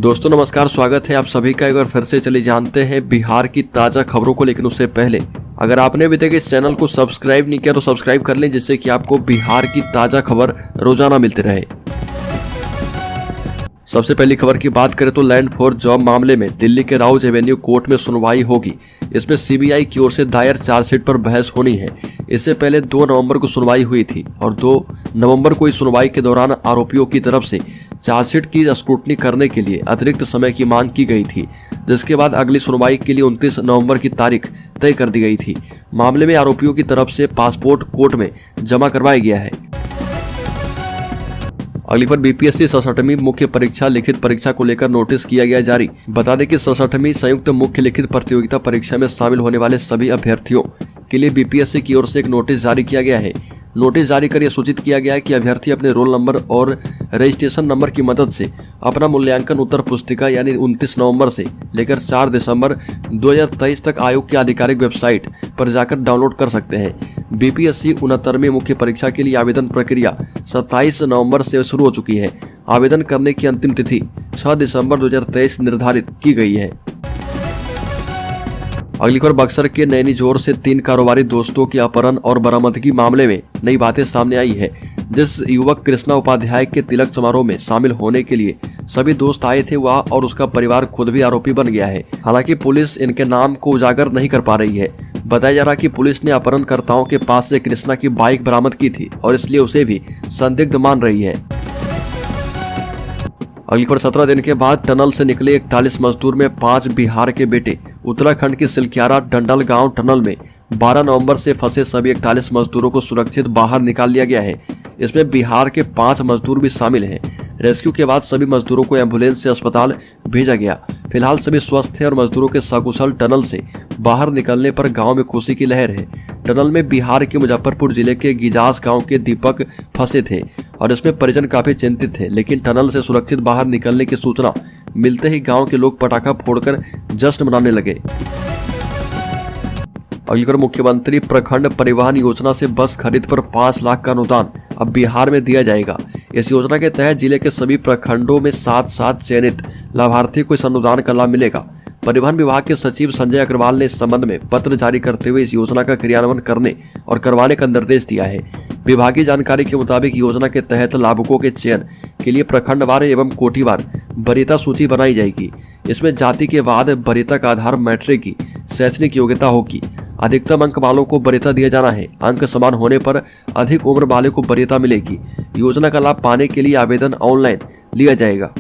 दोस्तों नमस्कार, स्वागत है आप सभी का। एक बार फिर से चलिए जानते हैं बिहार की ताज़ा खबरों को। लेकिन उससे पहले अगर आपने अभी तक इस चैनल को सब्सक्राइब नहीं किया तो सब्सक्राइब कर लें, जिससे कि आपको बिहार की ताज़ा खबर रोजाना मिलती रहे। सबसे पहली खबर की बात करें तो लैंड फॉर जॉब मामले में दिल्ली के राउज एवेन्यू कोर्ट में सुनवाई होगी। इसमें सीबीआई की ओर से दायर चार्जशीट पर बहस होनी है। इससे पहले 2 नवंबर को सुनवाई हुई थी और 2 नवंबर को इस सुनवाई के दौरान आरोपियों की तरफ से चार्जशीट की स्क्रूटनी करने के लिए अतिरिक्त समय की मांग की गई थी, जिसके बाद अगली सुनवाई के लिए 29 नवंबर की तारीख तय कर दी गई थी। मामले में आरोपियों की तरफ से पासपोर्ट कोर्ट में जमा करवाया गया है। अगली पर बीपीएससी 67वीं मुख्य परीक्षा लिखित परीक्षा को लेकर नोटिस किया गया जारी। बता दें कि 67वीं संयुक्त मुख्य लिखित प्रतियोगिता परीक्षा में शामिल होने वाले सभी अभ्यर्थियों के लिए बीपीएससी की ओर से एक नोटिस जारी किया गया है। नोटिस जारी कर यह सूचित किया गया है कि अभ्यर्थी अपने रोल नंबर और रजिस्ट्रेशन नंबर की मदद से अपना मूल्यांकन उत्तर पुस्तिका यानी 29 नवंबर से लेकर 4 दिसंबर 2023 तक आयोग की आधिकारिक वेबसाइट पर जाकर डाउनलोड कर सकते हैं। बीपीएससी 69वीं मुख्य परीक्षा के लिए आवेदन प्रक्रिया 27 नवंबर से शुरू हो चुकी है। आवेदन करने की अंतिम तिथि 6 दिसंबर 2023 निर्धारित की गई है। अगली खबर बक्सर के नैनीजोर से 3 कारोबारी दोस्तों के अपहरण और बरामदगी मामले में नई बातें सामने आई है। जिस युवक कृष्णा उपाध्याय के तिलक समारोह में शामिल होने के लिए सभी दोस्त आए थे, वह और उसका परिवार खुद भी आरोपी बन गया है। हालांकि पुलिस इनके नाम को उजागर नहीं कर पा रही है। बताया जा रहा कि पुलिस ने अपहरणकर्ताओं के पास से कृष्णा की बाइक बरामद की थी और इसलिए उसे भी संदिग्ध मान रही है। अगली खबर 17 दिन के बाद टनल से निकले 41 मजदूर में 5 बिहार के बेटे। उत्तराखंड के सिलक्यारा डंडल गांव टनल में 12 नवंबर से फंसे सभी 41 मजदूरों को सुरक्षित बाहर निकाल लिया गया है। इसमें बिहार के 5 मजदूर भी शामिल हैं। रेस्क्यू के बाद सभी मजदूरों को एम्बुलेंस से अस्पताल भेजा गया। फिलहाल सभी स्वस्थ हैं और मजदूरों के सकुशल टनल से बाहर निकलने पर गांव में खुशी की लहर है। टनल में बिहार के मुजफ्फरपुर जिले के गिजास गांव के दीपक फंसे थे और इसमें परिजन काफी चिंतित थे, लेकिन टनल से सुरक्षित बाहर निकलने की सूचना मिलते ही गांव के लोग पटाखा फोड़कर जश्न मनाने लगे। अगली खबर मुख्यमंत्री प्रखंड परिवहन योजना से बस खरीद पर 5 लाख का अनुदान अब बिहार में दिया जाएगा। इस योजना के तहत जिले के सभी प्रखंडों में 7 चयनित लाभार्थी को इस अनुदान का लाभ मिलेगा। परिवहन विभाग के सचिव संजय अग्रवाल ने इस संबंध में पत्र जारी करते हुए इस योजना का क्रियान्वयन करने और करवाने का निर्देश दिया है। विभागीय जानकारी के मुताबिक योजना के तहत लाभुकों के चयन के लिए प्रखंडवार एवं कोटिवार वरीयता सूची बनाई जाएगी। इसमें जाति के बाद वरीयता का आधार मैट्रिक की शैक्षणिक योग्यता होगी। अधिकतम अंक वालों को वरीयता दिया जाना है। अंक समान होने पर अधिक उम्र वाले को वरीयता मिलेगी। योजना का लाभ पाने के लिए आवेदन ऑनलाइन लिया जाएगा।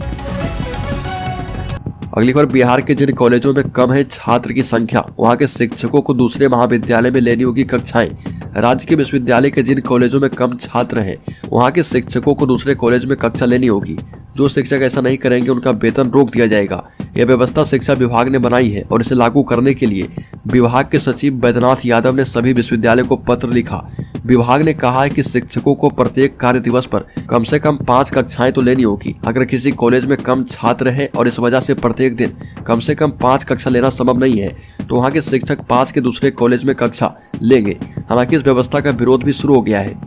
अगली खबर बिहार के जिन कॉलेजों में कम है छात्र की संख्या, वहां के शिक्षकों को दूसरे महाविद्यालय में लेनी होगी कक्षाएं। राज्य के विश्वविद्यालय के जिन कॉलेजों में कम छात्र हैं, वहां के शिक्षकों को दूसरे कॉलेज में कक्षा लेनी होगी। जो शिक्षक ऐसा नहीं करेंगे उनका वेतन रोक दिया जाएगा। यह व्यवस्था शिक्षा विभाग ने बनाई है और इसे लागू करने के लिए विभाग के सचिव बैद्यनाथ यादव ने सभी विश्वविद्यालयों को पत्र लिखा। विभाग ने कहा है कि शिक्षकों को प्रत्येक कार्य दिवस पर कम से कम 5 कक्षाएं तो लेनी होगी। अगर किसी कॉलेज में कम छात्र हैं और इस वजह से प्रत्येक दिन कम से कम 5 कक्षा लेना संभव नहीं है, तो वहाँ के शिक्षक पास के दूसरे कॉलेज में कक्षा लेंगे। हालांकि इस व्यवस्था का विरोध भी शुरू हो गया है।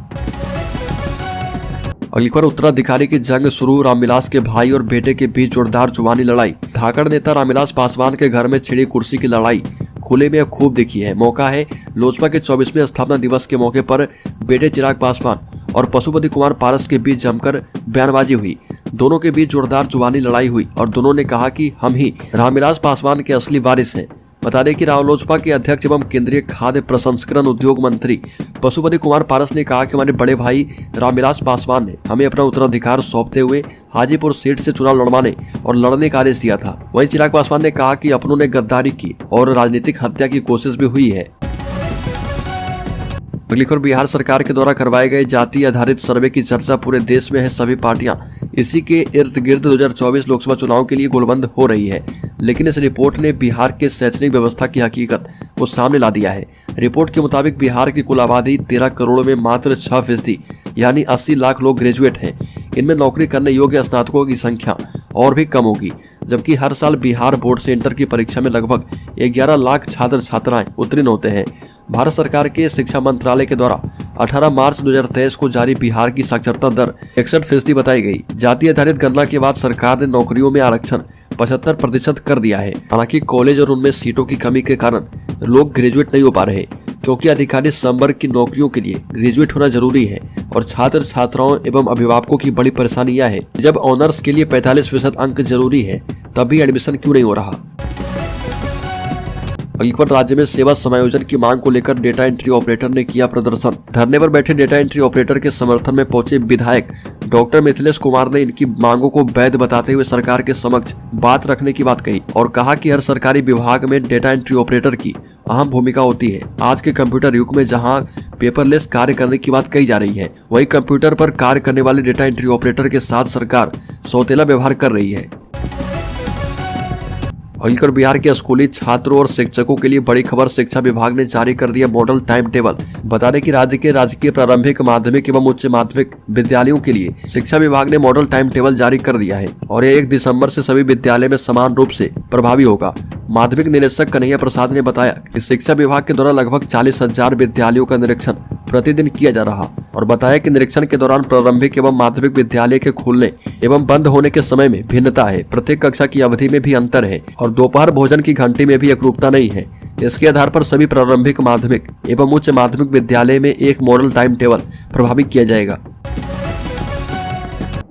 अगली खबर उत्तराधिकारी की जंग शुरू, रामविलास के भाई और बेटे के बीच जोरदार जुबानी लड़ाई। धाकड़ नेता रामविलास पासवान के घर में छिड़ी कुर्सी की लड़ाई खुले में खूब दिखी है। मौका है लोजपा के 24वें स्थापना दिवस के मौके पर बेटे चिराग पासवान और पशुपति कुमार पारस के बीच जमकर बयानबाजी हुई। दोनों के बीच जोरदार जुबानी लड़ाई हुई और दोनों ने कहा कि हम ही रामविलास पासवान के असली वारिस हैं। बता दें कि रालोजपा के अध्यक्ष एवं केंद्रीय खाद्य प्रसंस्करण उद्योग मंत्री पशुपति कुमार पारस ने कहा कि हमारे बड़े भाई रामविलास पासवान ने हमें अपना उत्तराधिकार सौंपते हुए हाजीपुर सीट से चुनाव लड़वाने और लड़ने का आदेश दिया था। वहीं चिराग पासवान ने कहा कि अपनों ने गद्दारी की और राजनीतिक हत्या की कोशिश भी हुई है। अगली खबर बिहार सरकार के द्वारा करवाए गए जाति आधारित सर्वे की चर्चा पूरे देश में है। सभी पार्टियां इसी के इर्द गिर्द 2024 लोकसभा चुनाव के लिए गोलबंद हो रही है, लेकिन इस रिपोर्ट ने बिहार के शैक्षणिक व्यवस्था की हकीकत को सामने ला दिया है। रिपोर्ट के मुताबिक बिहार की कुल आबादी 13 करोड़ में मात्र 6% यानी 80 लाख लोग ग्रेजुएट हैं। इनमें नौकरी करने योग्य स्नातकों की संख्या और भी कम होगी, जबकि हर साल बिहार बोर्ड से इंटर की परीक्षा में लगभग 11 लाख छात्र छात्राएं उत्तीर्ण होते हैं। भारत सरकार के शिक्षा मंत्रालय के द्वारा 18 मार्च 2023 को जारी बिहार की साक्षरता दर 61% बताई गई। जाति आधारित गणना के बाद सरकार ने नौकरियों में आरक्षण 75% कर दिया है। हालांकि कॉलेज और उनमें सीटों की कमी के कारण लोग ग्रेजुएट नहीं हो पा रहे, क्योंकि अधिकारिक संवर्ग की नौकरियों के लिए ग्रेजुएट होना जरूरी है और छात्र छात्राओं एवं अभिभावकों की बड़ी परेशानी यह है, जब ऑनर्स के लिए 45% अंक जरूरी है तब भी एडमिशन क्यों नहीं हो रहा। अलीगढ़ राज्य में सेवा समायोजन की मांग को लेकर डेटा एंट्री ऑपरेटर ने किया प्रदर्शन। धरने पर बैठे डेटा एंट्री ऑपरेटर के समर्थन में पहुंचे विधायक डॉक्टर मिथिलेश कुमार ने इनकी मांगों को वैध बताते हुए सरकार के समक्ष बात रखने की बात कही और कहा कि हर सरकारी विभाग में डेटा एंट्री ऑपरेटर की अहम भूमिका होती है। आज के कंप्यूटर युग में जहां पेपरलेस कार्य करने की बात कही जा रही है, वहीं कंप्यूटर पर कार्य करने वाले डेटा एंट्री ऑपरेटर के साथ सरकार सौतेला व्यवहार कर रही है। अलीगढ़ बिहार के स्कूली छात्रों और शिक्षकों के लिए बड़ी खबर, शिक्षा विभाग ने जारी कर दिया मॉडल टाइम टेबल। बता दें कि राज्य के राजकीय प्रारंभिक माध्यमिक एवं उच्च माध्यमिक विद्यालयों के लिए शिक्षा विभाग ने मॉडल टाइम टेबल जारी कर दिया है और यह 1 दिसंबर से सभी विद्यालय में समान रूप से प्रभावी होगा। माध्यमिक निरीक्षक कन्हैया प्रसाद ने बताया कि शिक्षा विभाग के द्वारा लगभग 40,000 विद्यालयों का निरीक्षण प्रतिदिन किया जा रहा और बताया कि निरीक्षण के दौरान प्रारंभिक एवं माध्यमिक विद्यालय के खुलने एवं बंद होने के समय में भिन्नता है, प्रत्येक कक्षा की अवधि में भी अंतर है और दोपहर भोजन की घंटी में भी एकरूपता नहीं है। इसके आधार पर सभी प्रारंभिक माध्यमिक एवं उच्च माध्यमिक विद्यालय में एक मॉडल टाइम टेबल प्रभावी किया जाएगा।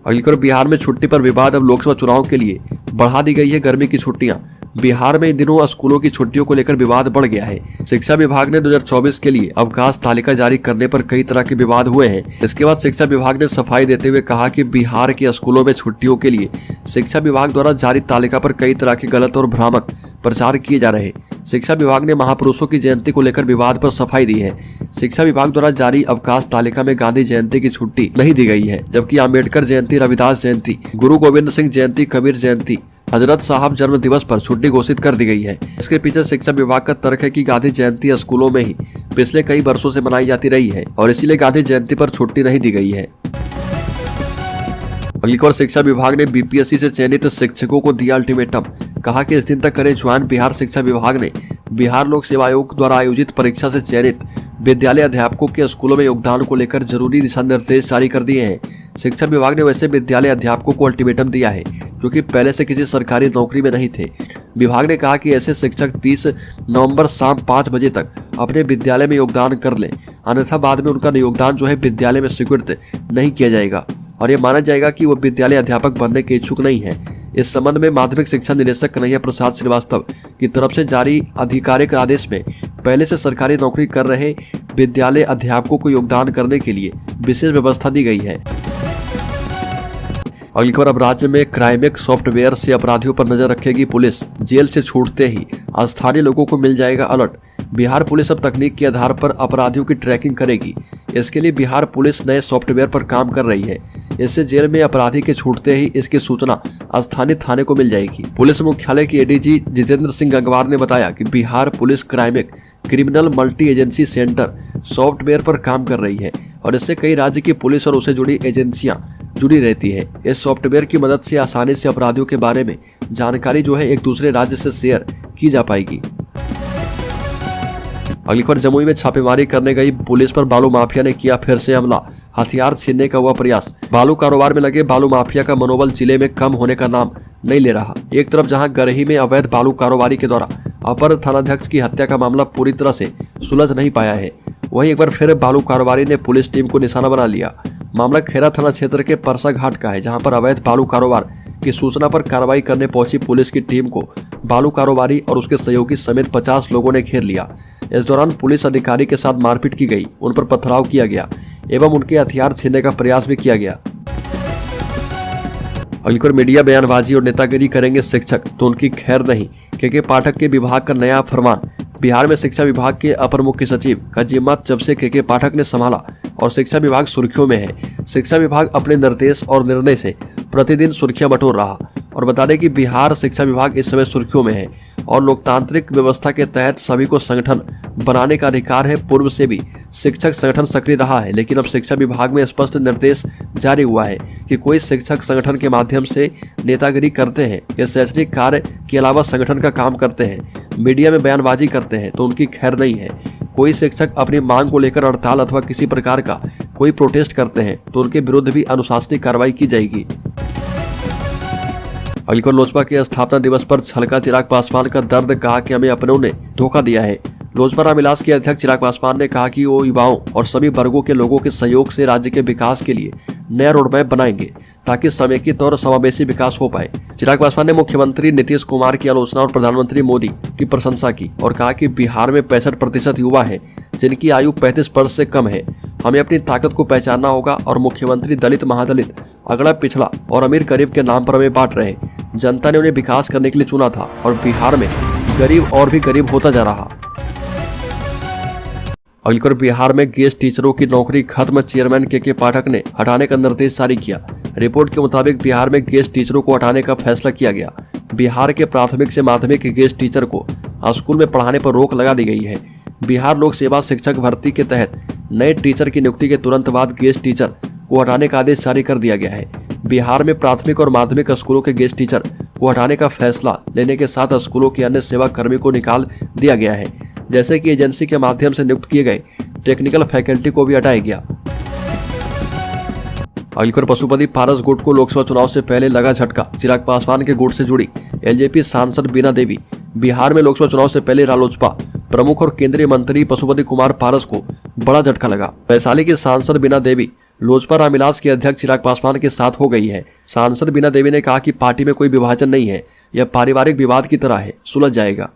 अलीगढ़ बिहार में छुट्टी पर विवाद, अब लोकसभा चुनाव के लिए बढ़ा दी गई है गर्मी की छुट्टियां। बिहार में इन दिनों स्कूलों की छुट्टियों को लेकर विवाद बढ़ गया है। शिक्षा विभाग ने 2024 के लिए अवकाश तालिका जारी करने पर कई तरह के विवाद हुए हैं। इसके बाद शिक्षा विभाग ने सफाई देते हुए कहा कि बिहार के स्कूलों में छुट्टियों के लिए शिक्षा विभाग द्वारा जारी तालिका पर कई तरह के गलत और भ्रामक प्रचार किए जा रहे। शिक्षा विभाग ने महापुरुषों की जयंती को लेकर विवाद पर सफाई दी है। शिक्षा विभाग द्वारा जारी अवकाश तालिका में गांधी जयंती की छुट्टी नहीं दी गई है, जबकि अम्बेडकर जयंती, रविदास जयंती, गुरु गोविंद सिंह जयंती, कबीर जयंती, हजरत साहब जन्म दिवस पर छुट्टी घोषित कर दी गई है। इसके पीछे शिक्षा विभाग का तर्क है कि गांधी जयंती स्कूलों में ही पिछले कई वर्षों से मनाई जाती रही है और इसीलिए गांधी जयंती पर छुट्टी नहीं दी गई है। अलीगढ़ शिक्षा विभाग ने बीपीएससी से चयनित शिक्षकों को दिया अल्टीमेटम, कहा कि इस दिन तक करें ज्वाइन। बिहार शिक्षा विभाग ने बिहार लोक सेवा आयोग द्वारा आयोजित परीक्षा से चयनित विद्यालय अध्यापकों के स्कूलों में योगदान को लेकर जरूरी दिशा निर्देश जारी कर दिए हैं। शिक्षा विभाग ने वैसे विद्यालय अध्यापकों को अल्टीमेटम दिया है जो कि पहले से किसी सरकारी नौकरी में नहीं थे। विभाग ने कहा कि ऐसे शिक्षक 30 नवंबर शाम 5 बजे तक अपने विद्यालय में योगदान कर लें, अन्यथा बाद में उनका योगदान जो है विद्यालय में स्वीकृत नहीं किया जाएगा और ये माना जाएगा कि वो विद्यालय अध्यापक बनने के इच्छुक नहीं है। इस संबंध में माध्यमिक शिक्षा निदेशक कन्हैया प्रसाद श्रीवास्तव की तरफ से जारी आधिकारिक आदेश में पहले से सरकारी नौकरी कर रहे विद्यालय अध्यापकों को योगदान करने के लिए विशेष व्यवस्था दी गई है। अलीगढ़ अब राज्य में क्राइमेक सॉफ्टवेयर से अपराधियों पर नजर रखेगी पुलिस। जेल से छूटते ही स्थानीय लोगों को मिल जाएगा अलर्ट। बिहार पुलिस अब तकनीक के आधार पर अपराधियों की ट्रैकिंग करेगी। इसके लिए बिहार पुलिस नए सॉफ्टवेयर पर काम कर रही है। इससे जेल में अपराधी के छूटते ही इसकी सूचना स्थानीय थाने को मिल जाएगी। पुलिस मुख्यालय के एडीजी जितेंद्र सिंह गंगवार ने बताया कि बिहार पुलिस क्राइमेक criminal multi agency center software पर काम कर रही है और इससे कई राज्य की पुलिस और उससे जुड़ी एजेंसियां जुड़ी रहती है। इस सॉफ्टवेयर की मदद से आसानी से अपराधियों के बारे में जानकारी जो है एक दूसरे राज्य से शेयर की जा पाएगी। अलीगढ़ जमुई में छापेमारी करने गई पुलिस पर बालू माफिया ने किया फिर से हमला। हथियार छीनने का हुआ प्रयास। बालू कारोबार में लगे बालू माफिया का मनोबल जिले में कम होने का नाम नहीं ले रहा। एक तरफ जहां गरही में अवैध बालू कारोबारी के द्वारा अपर थानाध्यक्ष की हत्या का मामला पूरी तरह से सुलझ नहीं पाया है, वहीं एक बार फिर बालू कारोबारी ने पुलिस टीम को निशाना बना लिया। मामला खेरा थाना क्षेत्र के परसा घाट का है, जहां पर अवैध बालू कारोबार की सूचना पर कार्रवाई करने पहुंची पुलिस की टीम को बालू कारोबारी और उसके सहयोगी समेत 50 लोगों ने घेर लिया। इस दौरान पुलिस अधिकारी के साथ मारपीट की गई, उन पर पथराव किया गया एवं उनके हथियार छीनने का प्रयास भी किया गया। अलीगढ़ मीडिया बयानबाजी और नेतागिरी करेंगे शिक्षक तो उनकी खैर नहीं। के पाठक के विभाग का नया फरमान। बिहार में शिक्षा विभाग के अपर मुख्य सचिव का जिम्मा जब से के पाठक ने संभाला और शिक्षा विभाग सुर्खियों में है। शिक्षा विभाग अपने निर्देश और निर्णय से प्रतिदिन सुर्खियां बटोर रहा और बता दें कि बिहार शिक्षा विभाग इस समय सुर्खियों में है और लोकतांत्रिक व्यवस्था के तहत सभी को संगठन बनाने का अधिकार है। पूर्व से भी शिक्षक संगठन सक्रिय रहा है, लेकिन अब शिक्षा विभाग में स्पष्ट निर्देश जारी हुआ है कि कोई शिक्षक संगठन के माध्यम से नेतागिरी करते हैं या शैक्षणिक कार्य के अलावा संगठन का काम करते हैं, मीडिया में बयानबाजी करते हैं तो उनकी खैर नहीं है। कोई शिक्षक अपनी मांग को लेकर हड़ताल अथवा किसी प्रकार का कोई प्रोटेस्ट करते हैं तो उनके विरुद्ध भी अनुशासनिक कार्रवाई की जाएगी। अगली खबर लोजपा के स्थापना दिवस पर छलका चिराग पासवान का दर्द, कहा कि हमें अपनों ने धोखा दिया है। लोजपा रामविलास के अध्यक्ष चिराग पासवान ने कहा कि वो युवाओं और सभी वर्गों के लोगों के सहयोग से राज्य के विकास के लिए नया रोडमैप बनाएंगे ताकि समेकित और समावेशी विकास हो पाए। चिराग पासवान ने मुख्यमंत्री नीतीश कुमार की आलोचना और प्रधानमंत्री मोदी की प्रशंसा की और कहा कि बिहार में 65% युवा है जिनकी आयु 35 वर्ष से कम है। हमें अपनी ताकत को पहचानना होगा और मुख्यमंत्री दलित, महादलित, अगड़ा पिछड़ा और अमीर गरीब के नाम पर हमें बांट रहे। जनता ने उन्हें विकास करने के लिए चुना था और बिहार में गरीब और भी गरीब होता जा रहा। अगली खबर बिहार में गेस्ट टीचरों की नौकरी खत्म, चेयरमैन के पाठक ने हटाने का निर्देश जारी किया। रिपोर्ट के मुताबिक बिहार में गेस्ट टीचरों को हटाने का फैसला किया गया। बिहार के प्राथमिक से माध्यमिक गेस्ट टीचर को स्कूल में पढ़ाने पर रोक लगा दी गई है। बिहार लोक सेवा शिक्षक भर्ती के तहत नए टीचर की नियुक्ति के तुरंत बाद गेस्ट टीचर को हटाने का आदेश जारी कर दिया गया है। बिहार में प्राथमिक और माध्यमिक स्कूलों के गेस्ट टीचर को हटाने का फैसला लेने के साथ स्कूलों के अन्य सेवा कर्मी को निकाल दिया गया है, जैसे कि एजेंसी के माध्यम से नियुक्त किए गए टेक्निकल फैकल्टी को भी हटाया गया। अगली खबर पशुपति पारस गुट को लोकसभा चुनाव से पहले लगा झटका। चिराग पासवान के गुट से जुड़ी एलजेपी सांसद बीना देवी। बिहार में लोकसभा चुनाव से पहले रालोसपा प्रमुख और केंद्रीय मंत्री पशुपति कुमार पारस को बड़ा झटका लगा। वैशाली की सांसद बीना देवी लोजपा रामविलास के अध्यक्ष चिराग पासवान के साथ हो गई है। सांसद बीना देवी ने कहा कि पार्टी में कोई विभाजन नहीं है, यह पारिवारिक विवाद की तरह है, सुलझ जाएगा।